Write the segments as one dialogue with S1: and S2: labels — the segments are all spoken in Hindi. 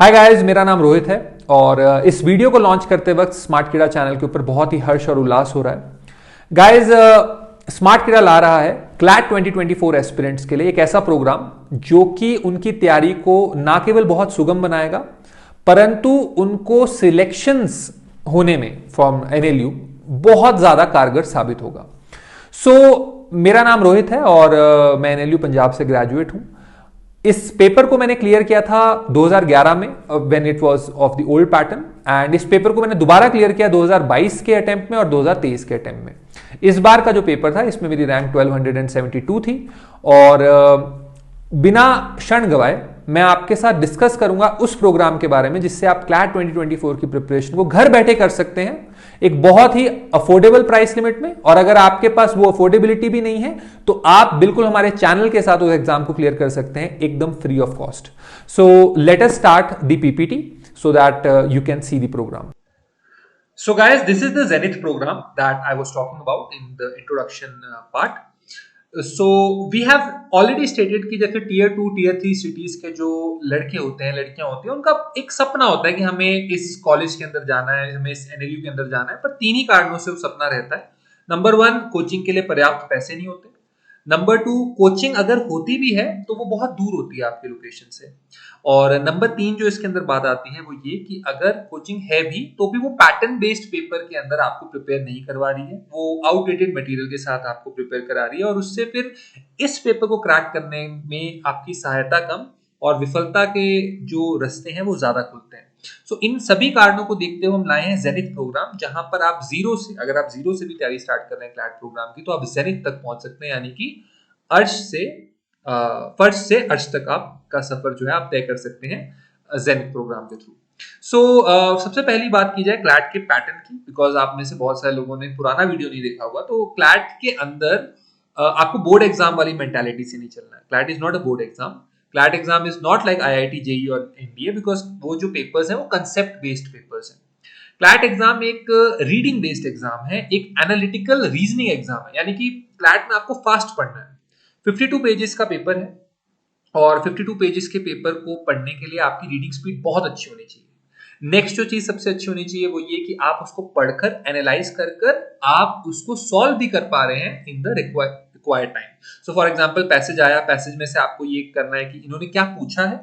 S1: हाय गाइस, मेरा नाम रोहित है और इस वीडियो को लॉन्च करते वक्त स्मार्ट कीड़ा चैनल के ऊपर बहुत ही हर्ष और उल्लास हो रहा है। गाइस, स्मार्ट कीड़ा ला रहा है क्लैट 2024 एस्पिरेंट्स के लिए एक ऐसा प्रोग्राम जो कि उनकी तैयारी को ना केवल बहुत सुगम बनाएगा परंतु उनको सिलेक्शंस होने में फ्रॉम एनएलयू बहुत ज्यादा कारगर साबित होगा। मेरा नाम रोहित है और मैं एनएलयू पंजाब से ग्रेजुएट हूं। इस पेपर को मैंने क्लियर किया था 2011 में when it was of the old pattern, and इस पेपर को मैंने दोबारा क्लियर किया 2022 के अटेम्प्ट में और 2023 के अटेम्प्ट में। इस बार का जो पेपर था इसमें मेरी रैंक 1272 थी और बिना क्षण गवाए मैं आपके साथ डिस्कस करूंगा उस प्रोग्राम के बारे में जिससे आप क्लैट 2024 की प्रिपरेशन को घर बैठे कर सकते हैं एक बहुत ही अफोर्डेबल प्राइस लिमिट में। और अगर आपके पास वो अफोर्डेबिलिटी भी नहीं है तो आप बिल्कुल हमारे चैनल के साथ उस एग्जाम को क्लियर कर सकते हैं एकदम free of cost. So let us start the PPT so that you can see the program.
S2: So guys, this is the Zenith program that I was talking about in the introduction part. So we have already stated कि जैसे tier 2, tier 3 cities के जो लड़के होते हैं, लड़कियां होती हैं, उनका एक सपना होता है कि हमें इस कॉलेज के अंदर जाना है, हमें इस एनएलयू के अंदर जाना है, पर तीन ही कारणों से वो सपना रहता है। नंबर 1, कोचिंग के लिए पर्याप्त पैसे नहीं होते। नंबर 2, कोचिंग अगर होती भी है तो वो बहुत दूर होती है आपके लोकेशन से। और नंबर 3 जो इसके अंदर बात आती है वो ये कि अगर कोचिंग है भी तो भी वो पैटर्न बेस्ड पेपर के अंदर आपको प्रिपेयर नहीं करवा रही है, वो आउटडेटेड मटेरियल के साथ आपको प्रिपेयर करा रही है और उससे फिर इस पेपर को क्रैक करने में आपकी सहायता कम और विफलता के जो रास्ते हैं वो ज्यादा खुलते हैं। सो इन सभी कारणों को देखते हुए हम लाए हैं जेनिथ प्रोग्राम, जहां पर आप जीरो से, अगर आप जीरो से भी तैयारी स्टार्ट कर रहे हैं क्लैट प्रोग्राम की, तो आप जेनिथ तक पहुंच सकते हैं, यानी कि फर्श से अर्श तक आपका सफर जो है आप तय कर सकते हैं जेनिथ प्रोग्राम के थ्रू। सबसे पहली बात की जाए क्लैट के पैटर्न की, बिकॉज आप में से बहुत सारे लोगों ने पुराना वीडियो नहीं देखा होगा। तो क्लैट के अंदर आपको बोर्ड एग्जाम वाली मेंटालिटी से नहीं चलना है। CLAT is not a board exam. CLAT exam is not like IIT, JEE और एनडीए, बिकॉज वो जो पेपर्स हैं वो कंसेप्ट बेस्ड पेपर्स हैं। क्लैट एग्जाम एक रीडिंग बेस्ड एग्जाम है, एक एनालिटिकल रीजनिंग एग्जाम है, यानी कि क्लैट में आपको फास्ट पढ़ना है। 52 पेजेस का पेपर है और 52 पेजेस के पेपर को पढ़ने के लिए आपकी रीडिंग स्पीड बहुत अच्छी होनी चाहिए। नेक्स्ट जो चीज सबसे अच्छी होनी चाहिए वो ये कि आप उसको पढ़कर एनालाइज कर आप उसको सॉल्व भी कर पा रहे हैं in the required time. So for example passage आया, पैसेज में से आपको ये करना है कि इन्होंने क्या पूछा है,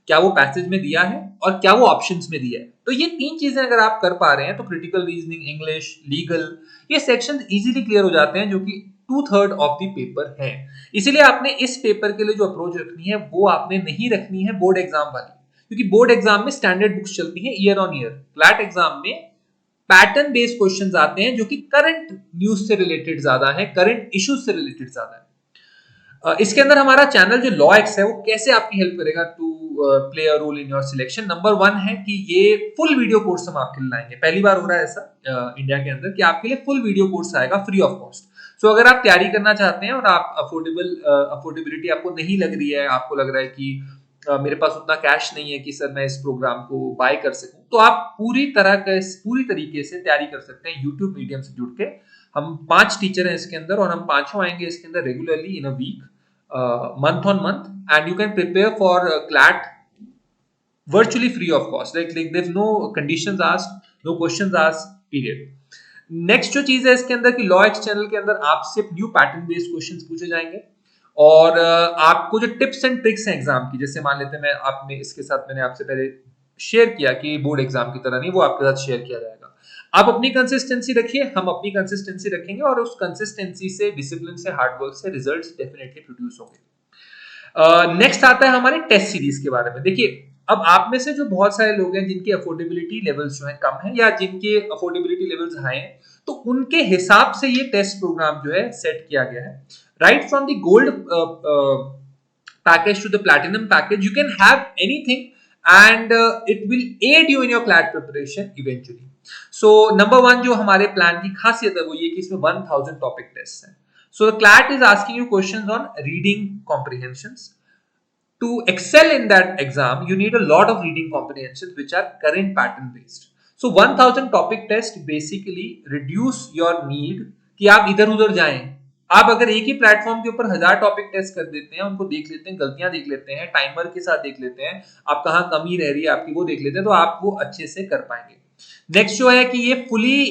S2: क्या वो पैसेज में दिया है और क्या वो ऑप्शंस में दिया है। तो ये तीन चीजें अगर आप कर पा रहे हैं तो क्रिटिकल रीजनिंग, इंग्लिश, लीगल, ये सेक्शन इजीली क्लियर हो जाते हैं, जो कि 2/3 ऑफ द पेपर है। इसीलिए आपने इस पेपर के लिए जो अप्रोच रखनी है वो आपने नहीं रखनी है बोर्ड एग्जाम वाली, क्योंकि बोर्ड एग्जाम में स्टैंडर्ड बुक्स चलती हैं year on year. Flat exam में पैटर्न बेस्ड क्वेश्चंस आते हैं जो कि करंट न्यूज से रिलेटेड ज्यादा है, करंट इश्यूज से रिलेटेड ज्यादा है। इसके अंदर हमारा चैनल जो लॉ एक्स है वो कैसे आपकी हेल्प करेगा to play a role in your selection. Number 1 है कि ये फुल वीडियो कोर्स हम आपके लिए लाएंगे। पहली बार हो रहा है ऐसा इंडिया के अंदर कि आपके लिए फुल वीडियो कोर्स आएगा फ्री ऑफ कॉस्ट। सो अगर आप तैयारी करना चाहते हैं और आप अफोर्डेबिलिटी आपको नहीं लग रही है, आपको लग रहा है कि मेरे पास उतना कैश नहीं है कि सर मैं इस प्रोग्राम को बाय कर सकूं, तो आप पूरी तरीके से तैयारी कर सकते हैं यूट्यूब मीडियम से जुड़ के। हम 5 टीचर हैं इसके अंदर और हम पांचों आएंगे इसके अंदर regularly in a week, month on month, and you can prepare for CLAT virtually free of cost. Like there's no conditions asked, no questions asked, period. Next जो चीज है इसके अंदर कि लॉ एक्स चैनल के अंदर आपसे न्यू पैटर्न बेस्ड क्वेश्चंस पूछे जाएंगे और आपको जो टिप्स एंड ट्रिक्स हैं एग्जाम की, जैसे मान लेते हैं मैंने आपसे पहले शेयर किया कि बोर्ड एग्जाम की तरह नहीं, वो आपके साथ शेयर किया जाएगा। आप अपनी कंसिस्टेंसी रखिए, हम अपनी कंसिस्टेंसी रखेंगे और उस कंसिस्टेंसी से, डिसिप्लिन से, हार्डवर्क से रिजल्ट्स डेफिनेटली प्रोड्यूस होंगे। नेक्स्ट आता है हमारे टेस्ट सीरीज के बारे में। देखिए, अब आप में से जो बहुत सारे लोग हैं जिनके अफोर्डेबिलिटी लेवल्स जो है कम है या जिनके अफोर्डेबिलिटी लेवल्स हाई हैं, तो उनके हिसाब से ये टेस्ट प्रोग्राम जो है सेट किया गया है। Right from the gold package to the platinum package, you can have anything and it will aid you in your CLAT preparation eventually. So number 1 जो हमारे प्लान की खासियत है वो ये कि इसमें 1000 टॉपिक टेस्ट हैं। So the CLAT is asking you questions on reading comprehensions. To excel in that exam, you need a lot of reading comprehensions which are current pattern based. So 1000 topic test basically reduce your need कि आप इधर उधर जाएं, आप अगर एक ही प्लेटफॉर्म के ऊपर 1000 टॉपिक टेस्ट कर देते हैं, उनको देख लेते हैं, गलतियां देख लेते हैं, टाइमर के साथ देख लेते हैं, आप कहाँ कमी रह रही है आपकी वो देख लेते हैं, तो आप वो अच्छे से कर पाएंगे। नेक्स्ट जो है कि ये फुली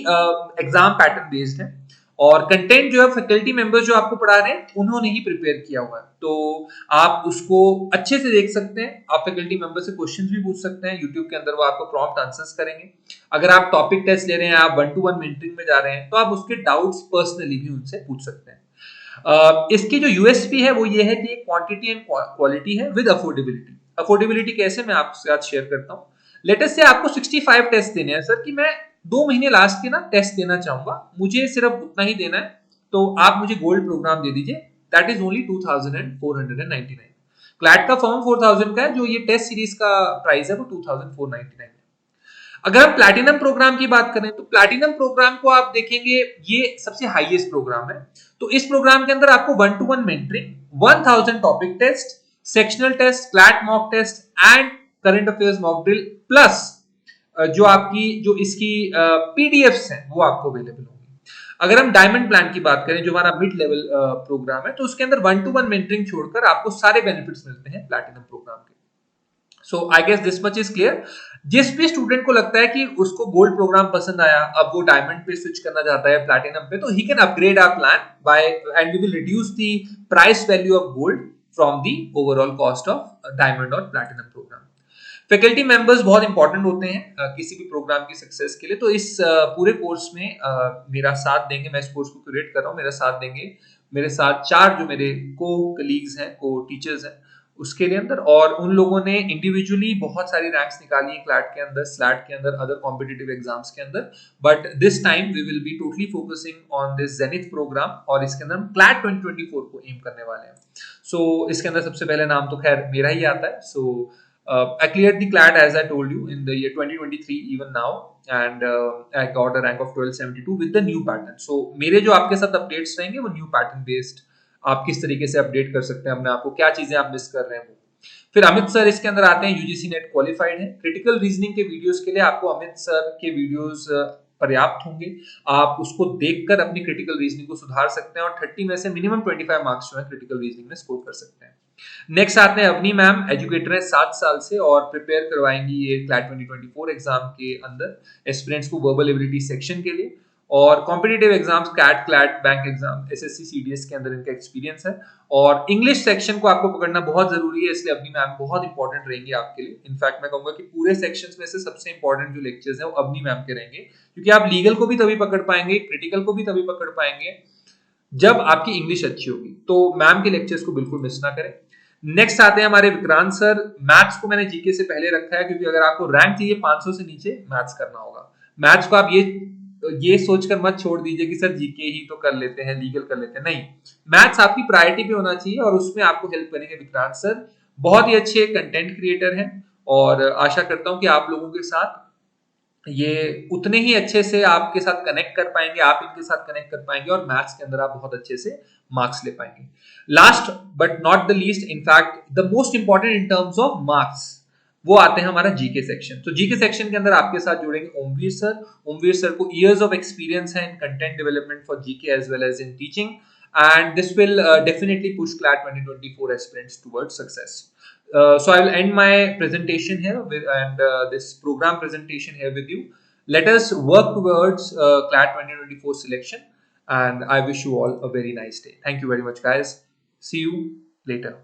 S2: एग्जाम पैटर्न बेस्ड है और कंटेंट जो है फैकल्टी मेंबर्स जो आपको पढ़ा रहे हैं उन्होंने ही प्रिपेयर किया हुआ है, तो आप उसको अच्छे से देख सकते हैं। आप फैकल्टी मेंबर से क्वेश्चंस भी पूछ सकते हैं, यूट्यूब के अंदर वो आपको प्रॉम्प्ट आंसर्स करेंगे। अगर आप टॉपिक टेस्ट ले रहे हैं, आप 1-to-1 मेंटरिंग में जा रहे हैं, तो आप उसके डाउट्स पर्सनली भी उनसे पूछ सकते हैं। इसकी जो यूएसपी है वो ये है कि क्वांटिटी एंड क्वालिटी है विद अफोर्डेबिलिटी। अफोर्डेबिलिटी कैसे, मैं आपके साथ शेयर करता हूँ। लेटेस्ट से आपको 65 टेस्ट देने हैं सर, कि मैं 2 महीने लास्ट के ना टेस्ट देना चाहूंगा, मुझे सिर्फ उतना ही देना है, तो आप मुझे गोल्ड प्रोग्राम दे दीजिए, दैट इज ओनली 2499। क्लैट का फॉर्म 4000 का है, जो ये टेस्ट सीरीज का प्राइस है वो 2499 है। अगर हम प्लैटिनम प्रोग्राम की बात करें तो प्लैटिनम प्रोग्राम को आप देखेंगे ये सबसे हाईएस्ट प्रोग्राम है। तो इस प्रोग्राम के अंदर आपको 1-to-1 mentoring, 1000 topic test, sectional test, CLAT mock test and current affairs mock drill plus जो आपकी जो इसकी पीडीएफ्स हैं वो आपको अवेलेबल होंगी। अगर हम डायमंड प्लान की बात करें जो हमारा मिड लेवल प्रोग्राम है, तो उसके अंदर 1-to-1 मेंटरिंग छोड़कर आपको सारे बेनिफिट्स मिलते हैं प्लैटिनम प्रोग्राम के। So I guess this much is clear. जिस भी स्टूडेंट को लगता है कि उसको गोल्ड प्रोग्राम पसंद आया, अब वो डायमंड पे स्विच करना चाहता है प्लैटिनम पे, तो he can upgrade our plan by and we will reduce the price value of gold from the overall cost of diamond और प्लैटिनम प्रोग्राम। फैकल्टी मेंबर्स बहुत इंपॉर्टेंट होते हैं किसी भी प्रोग्राम की सक्सेस के लिए, तो इस पूरे कोर्स में मेरा साथ देंगे, मैं इस कोर्स को क्यूरेट कर रहा हूँ, मेरा साथ देंगे मेरे साथ 4 जो मेरे को कलीग्स हैं, को टीचर्स हैं उसके लिए अंदर, और उन लोगों ने इंडिविजुअली बहुत सारी रैंक्स निकाली है क्लैट के अंदर, स्लैट के अंदर, अदर कॉम्पिटिटिव एग्जाम्स के अंदर, but this time we will be totally focusing on this Zenith program, और इसके अंदर हम क्लैट 2024 को एम करने वाले हैं। सो इसके अंदर सबसे पहले नाम तो खैर मेरा ही आता है। सो I cleared the CLAT as I told you in the year 2023 even now, and I got a rank of 1272 with the new pattern. So मेरे जो आपके साथ अपडेट्स रहेंगे वो न्यू पैटर्न बेस्ड, आप किस तरीके से अपडेट कर सकते हैं अपने आप को, क्या चीजें आप मिस कर रहे हैं वो। फिर अमित सर इसके अंदर आते हैं, यूजीसी नेट क्वालिफाइड है। क्रिटिकल रीजनिंग के वीडियोस के लिए आपको अमित सर के वीडियोस पर्याप्त होंगे, आप उसको देखकर अपनी क्रिटिकल रीजनिंग को सुधार सकते हैं और 30 में से मिनिमम 25 मार्क्स जो है क्रिटिकल रीजनिंग में स्कोर कर सकते हैं। नेक्स्ट आते हैं अवनी मैम, एजुकेटर है 7 साल से और प्रिपेयर करवाएंगी ये क्लैट 2024 एग्जाम के अंदर एस्पिरेंट्स को वर्बल एबिलिटी सेक्शन के लिए, और competitive exams CAT, CLAT, bank exam, SSC, CDS के अंदर इनका एक्सपीरियंस है। और इंग्लिश सेक्शन को आपको पकड़ना बहुत जरूरी है, इसलिए अवनी मैम बहुत इंपॉर्टेंट रहेंगी आपके लिए। इनफैक्ट मैं कहूंगा कि पूरे सेक्शंस में से सबसे इंपॉर्टेंट जो लेक्चर्स हैं वो अवनी मैम के रहेंगे, क्योंकि आप लीगल को भी तभी पकड़ पाएंगे, क्रिटिकल को भी तभी पकड़ पाएंगे जब आपकी इंग्लिश अच्छी होगी। तो मैम के लेक्चर्स को बिल्कुल मिस ना करें। नेक्स्ट आते हैं हमारे विक्रांत सर। मैथ्स को मैंने जीके से पहले रखा है, क्योंकि अगर आपको रैंक चाहिए 500 से नीचे मैथ्स करना होगा। मैथ्स को आप ये सोचकर मत छोड़ दीजिए कि सर जीके ही तो कर लेते हैं, लीगल कर लेते हैं, नहीं, मैथ्स आपकी प्रायोरिटी पे होना चाहिए, और उसमें आपको हेल्प करेंगे विक्रांत सर। बहुत ही अच्छे कंटेंट क्रिएटर हैं, और आशा करता हूं कि आप लोगों के साथ ये उतने ही अच्छे से आपके साथ कनेक्ट कर पाएंगे, आप इनके साथ कनेक्ट कर पाएंगे, और मैथ्स के अंदर आप बहुत अच्छे से मार्क्स ले पाएंगे। Last but not the least, in fact the most important in terms of marks, वो आते हैं हमारा जीके सेक्शन। तो जीके सेक्शन के अंदर आपके साथ जुड़ेंगे ओमवीर सर। ओमवीर सर को इयर्स ऑफ एक्सपीरियंस है in content development for GK as well as in teaching, and this will definitely push CLAT 2024 aspirants towards success. So I will end my presentation here and this program presentation here with you. Let us work towards CLAT 2024 selection, and I wish you all a very nice day. Thank you very much, guys. See you later.